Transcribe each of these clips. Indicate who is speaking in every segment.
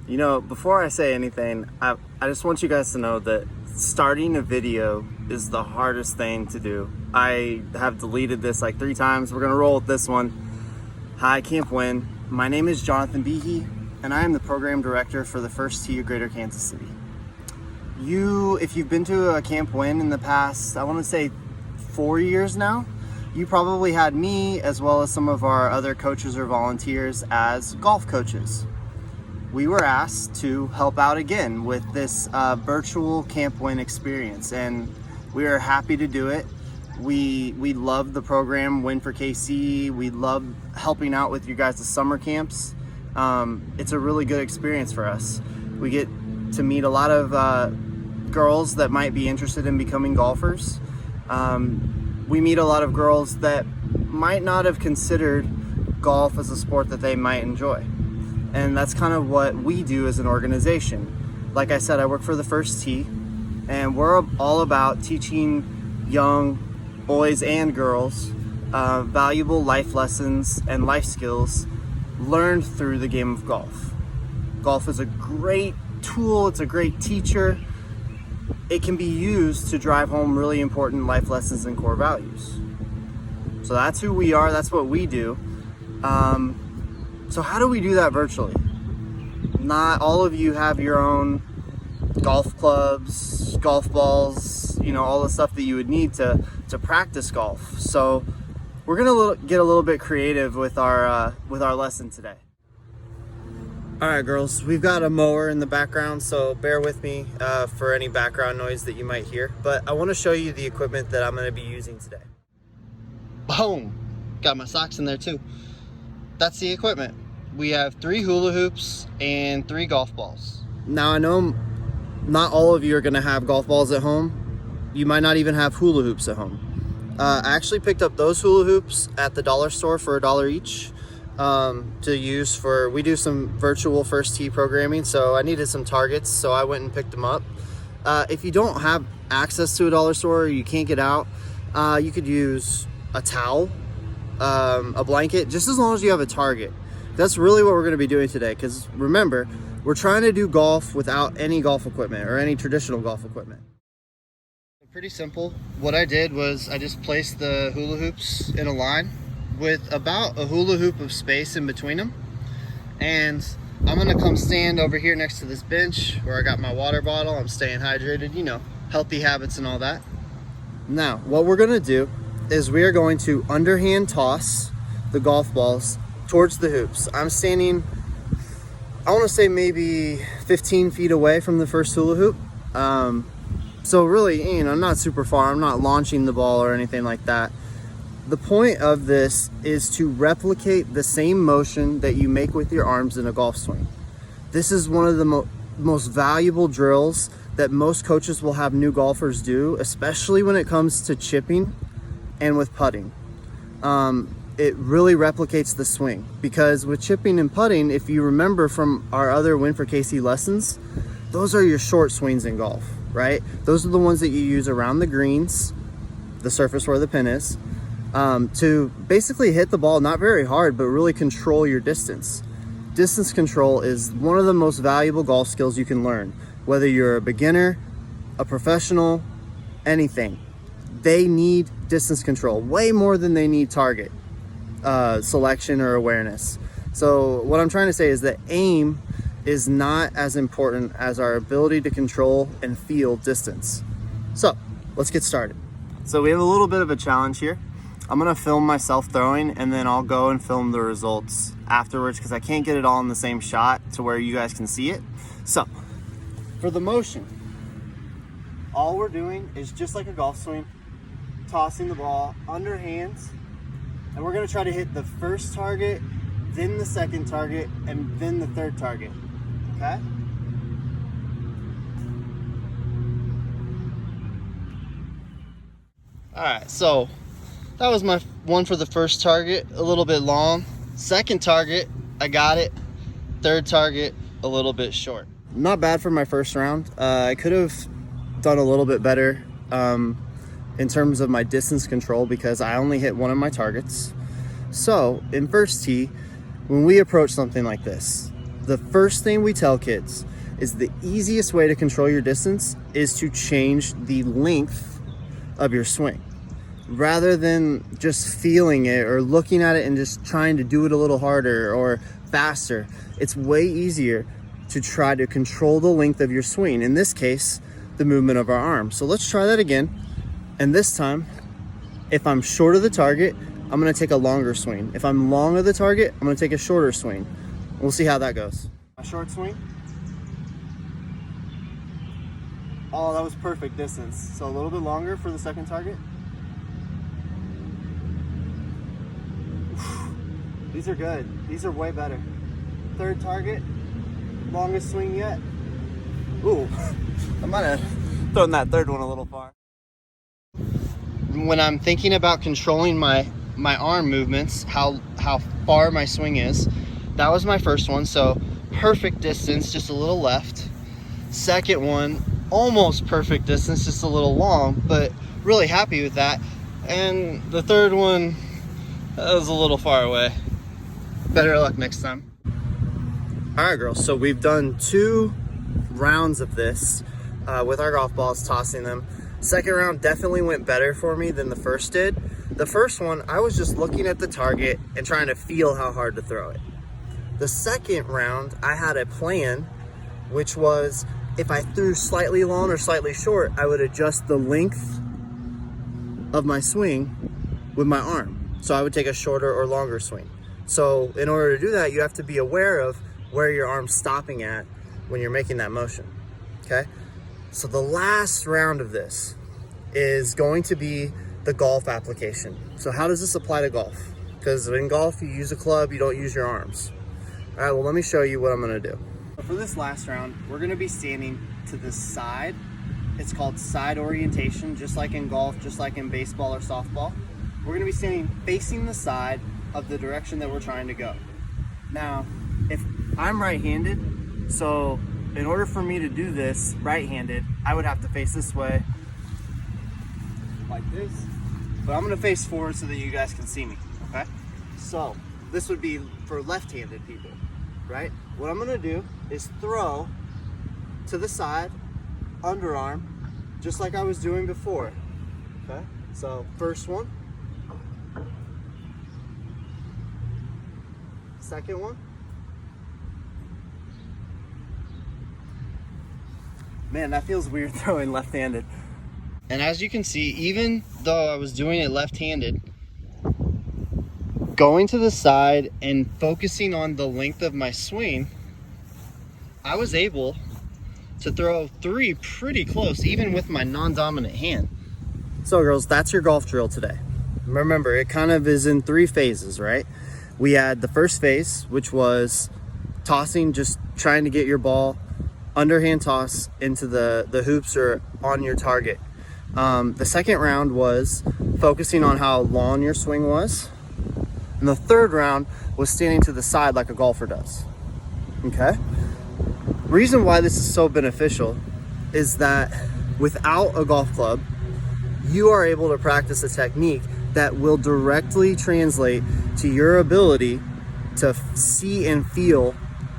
Speaker 1: You know, before I say anything, I just want you guys to know that starting a video is the hardest thing to do. I have deleted this like 3 times. We're gonna roll with this one. Hi, Camp Win. My name is Jonathan Behe, and I am the program director for the First Tee of Greater Kansas City. If you've been to a Camp Win in the past, I want to say 4 years now, you probably had me as well as some of our other coaches or volunteers as golf coaches. We were asked to help out again with this virtual Camp Win experience, and we are happy to do it. We love the program Win4KC. We love helping out with you guys' summer camps. It's a really good experience for us. We get to meet a lot of girls that might be interested in becoming golfers. We meet a lot of girls that might not have considered golf as a sport that they might enjoy. And that's kind of what we do as an organization. Like I said, I work for the First Tee, and we're all about teaching young boys and girls valuable life lessons and life skills learned through the game of golf. Golf is a great tool, it's a great teacher. It can be used to drive home really important life lessons and core values. So that's who we are, that's what we do. So how do we do that virtually? Not all of you have your own golf clubs, golf balls, all the stuff that you would need to practice golf. So we're gonna get a little bit creative with our lesson today. All right, girls, we've got a mower in the background, so bear with me for any background noise that you might hear. But I want to show you the equipment that I'm going to be using today. Boom! Got my socks in there too. That's the equipment. We have 3 hula hoops and 3 golf balls. Now I know not all of you are going to have golf balls at home. You might not even have hula hoops at home. I actually picked up those hula hoops at the dollar store for $1 each to use for, we do some virtual First Tee programming, so I needed some targets, so I went and picked them up. If you don't have access to a dollar store or you can't get out, you could use a towel, a blanket, just as long as you have a target. That's really what we're going to be doing today, because remember, we're trying to do golf without any golf equipment or any traditional golf equipment. Pretty simple. What I did was I just placed the hula hoops in a line with about a hula hoop of space in between them. And I'm going to come stand over here next to this bench where I got my water bottle. I'm staying hydrated, healthy habits and all that. Now, what we're going to do is we are going to underhand toss the golf balls towards the hoops. I'm standing, I want to say maybe 15 feet away from the first hula hoop. So really, not super far. I'm not launching the ball or anything like that. The point of this is to replicate the same motion that you make with your arms in a golf swing. This is one of the most valuable drills that most coaches will have new golfers do, especially when it comes to chipping and with putting. It really replicates the swing, because with chipping and putting, if you remember from our other Win4KC lessons, those are your short swings in golf, right? Those are the ones that you use around the greens, the surface where the pin is, to basically hit the ball not very hard, but really control your distance. Distance control is one of the most valuable golf skills you can learn, whether you're a beginner, a professional, anything. They need distance control way more than they need target selection or awareness. So what I'm trying to say is that aim is not as important as our ability to control and feel distance. So let's get started. So we have a little bit of a challenge here. I'm gonna film myself throwing, and then I'll go and film the results afterwards, because I can't get it all in the same shot to where you guys can see it. So for the motion, all we're doing is just like a golf swing, tossing the ball underhand, and we're gonna try to hit the first target, then the second target, and then the third target, okay? All right, so that was my one for the first target, a little bit long. Second target, I got it. Third target, a little bit short. Not bad for my first round. I could have done a little bit better in terms of my distance control, because I only hit one of my targets. So in First Tee, when we approach something like this, the first thing we tell kids is the easiest way to control your distance is to change the length of your swing. Rather than just feeling it or looking at it and just trying to do it a little harder or faster, it's way easier to try to control the length of your swing. In this case, the movement of our arm. So let's try that again. And this time, if I'm short of the target, I'm gonna take a longer swing. If I'm long of the target, I'm gonna take a shorter swing. We'll see how that goes. My short swing. Oh, that was perfect distance. So a little bit longer for the second target. These are good. These are way better. Third target, longest swing yet. Ooh, I might have thrown that third one a little far. When I'm thinking about controlling my arm movements, how far my swing is, that was my first one. So perfect distance, just a little left. Second one, almost perfect distance, just a little long, but really happy with that. And the third one, that was a little far away. Better luck next time. All right, girls, so we've done 2 rounds of this with our golf balls, tossing them. Second round definitely went better for me than the first did. The first one, I was just looking at the target and trying to feel how hard to throw it. The second round, I had a plan, which was if I threw slightly long or slightly short, I would adjust the length of my swing with my arm. So I would take a shorter or longer swing. So in order to do that, you have to be aware of where your arm's stopping at when you're making that motion, okay? So the last round of this is going to be the golf application. So how does this apply to golf? Because in golf, you use a club, you don't use your arms. All right, well, let me show you what I'm gonna do. For this last round, we're gonna be standing to the side. It's called side orientation, just like in golf, just like in baseball or softball. We're gonna be standing facing the side of the direction that we're trying to go. Now, if I'm right-handed, so in order for me to do this right-handed, I would have to face this way, like this. But I'm gonna face forward so that you guys can see me, okay? So this would be for left-handed people, right? What I'm gonna do is throw to the side, underarm, just like I was doing before, okay? So first one. Second one. Man, that feels weird throwing left-handed. And as you can see, even though I was doing it left-handed, going to the side and focusing on the length of my swing, I was able to throw 3 pretty close, even with my non-dominant hand. So girls, that's your golf drill today. Remember, it kind of is in 3 phases, right? We had the first phase, which was tossing, just trying to get your ball underhand toss into the hoops or on your target. The second round was focusing on how long your swing was. And the third round was standing to the side like a golfer does, okay? Reason why this is so beneficial is that without a golf club, you are able to practice a technique that will directly translate to your ability to see and feel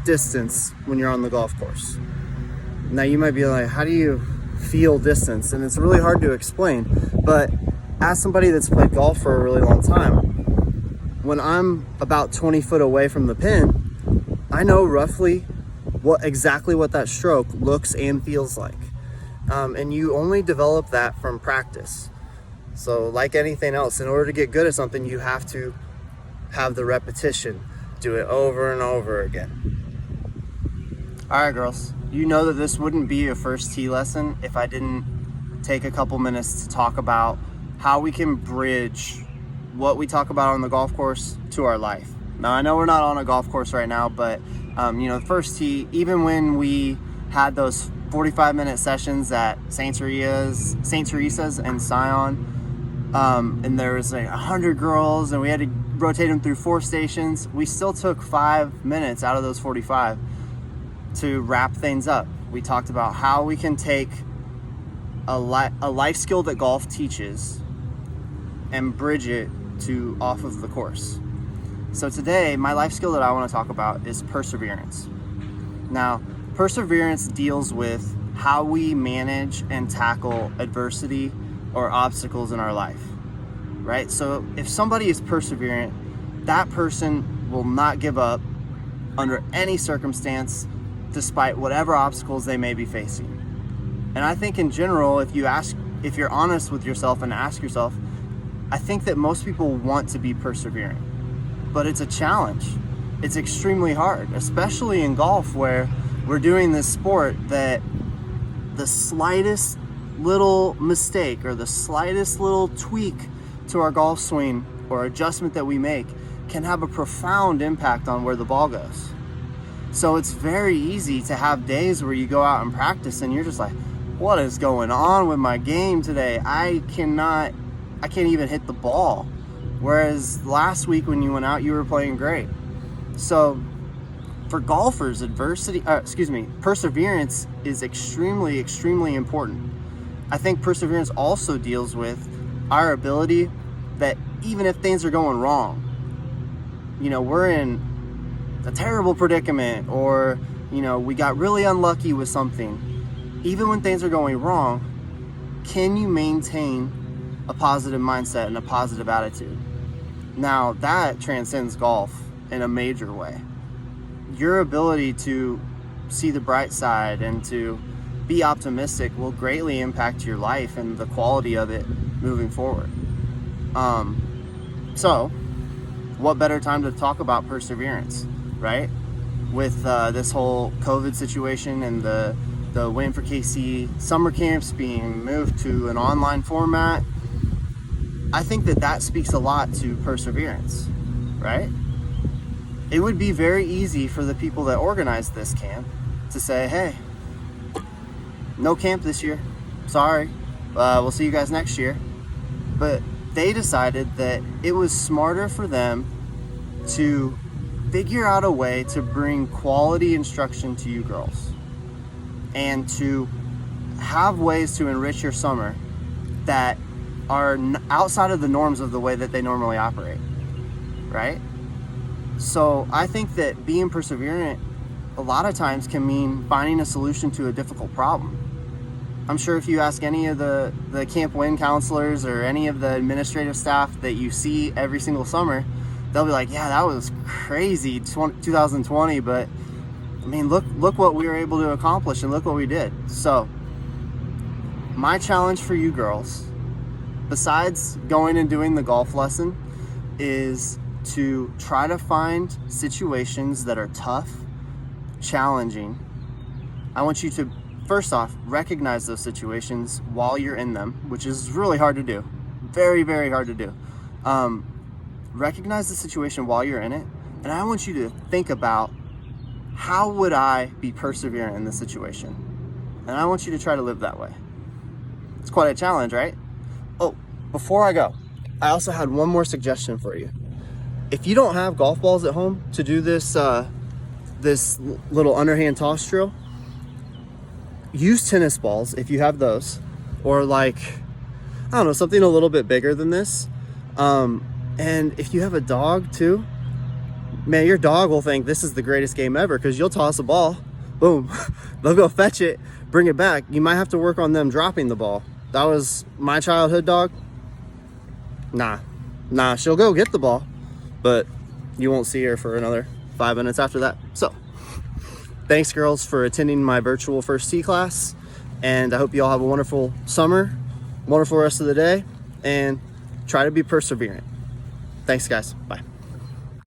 Speaker 1: distance when you're on the golf course. Now you might be like, how do you feel distance? And it's really hard to explain, but as somebody that's played golf for a really long time, when I'm about 20 foot away from the pin, I know roughly exactly what that stroke looks and feels like. And you only develop that from practice. So like anything else, in order to get good at something, you have to have the repetition, do it over and over again. All right, girls, you know that this wouldn't be a first tee lesson if I didn't take a couple minutes to talk about how we can bridge what we talk about on the golf course to our life. Now, I know we're not on a golf course right now, but you know, the first tee, even when we had those 45-minute sessions at St. Teresa's and Scion, and there was like 100 girls and we had to rotate them through 4 stations, we still took 5 minutes out of those 45 to wrap things up. We talked about how we can take a life skill that golf teaches and bridge it to off of the course. So today, my life skill that I want to talk about is perseverance. Now, perseverance deals with how we manage and tackle adversity or obstacles in our life, right? So if somebody is perseverant, that person will not give up under any circumstance, despite whatever obstacles they may be facing. And I think in general, if you're honest with yourself and ask yourself, I think that most people want to be perseverant, but it's a challenge. It's extremely hard, especially in golf, where we're doing this sport that the slightest little mistake or the slightest little tweak to our golf swing or adjustment that we make can have a profound impact on where the ball goes. So it's very easy to have days where you go out and practice and you're just like, what is going on with my game today? I can't even hit the ball. Whereas last week when you went out, you were playing great. So for golfers, perseverance is extremely, extremely important. I think perseverance also deals with our ability that even if things are going wrong, we're in a terrible predicament, or, we got really unlucky with something. Even when things are going wrong, can you maintain a positive mindset and a positive attitude? Now, that transcends golf in a major way. Your ability to see the bright side and to be optimistic will greatly impact your life and the quality of it moving forward. So what better time to talk about perseverance, right? With this whole COVID situation and the Win4KC summer camps being moved to an online format, I think that speaks a lot to perseverance, right? It would be very easy for the people that organized this camp to say, hey, no camp this year, sorry, we'll see you guys next year. But they decided that it was smarter for them to figure out a way to bring quality instruction to you girls and to have ways to enrich your summer that are outside of the norms of the way that they normally operate, right? So I think that being perseverant a lot of times can mean finding a solution to a difficult problem. I'm sure if you ask any of the Camp Win counselors or any of the administrative staff that you see every single summer, they'll be like, yeah, that was crazy 2020, but I mean, look what we were able to accomplish and look what we did. So my challenge for you girls, besides going and doing the golf lesson, is to try to find situations that are tough, challenging. I want you to, first off, recognize those situations while you're in them, which is really hard to do. Very, very hard to do. Recognize the situation while you're in it, and I want you to think about, how would I be perseverant in this situation? And I want you to try to live that way. It's quite a challenge, right? Oh, before I go, I also had one more suggestion for you. If you don't have golf balls at home to do this little underhand toss drill, use tennis balls if you have those, or something a little bit bigger than this. And if you have a dog too, man, your dog will think this is the greatest game ever, because you'll toss a ball, boom, they'll go fetch it, bring it back. You might have to work on them dropping the ball. That was my childhood dog. Nah, she'll go get the ball, but you won't see her for another 5 minutes after that. So thanks, girls, for attending my virtual first tee class, and I hope you all have a wonderful summer, wonderful rest of the day, and try to be perseverant. Thanks, guys. Bye.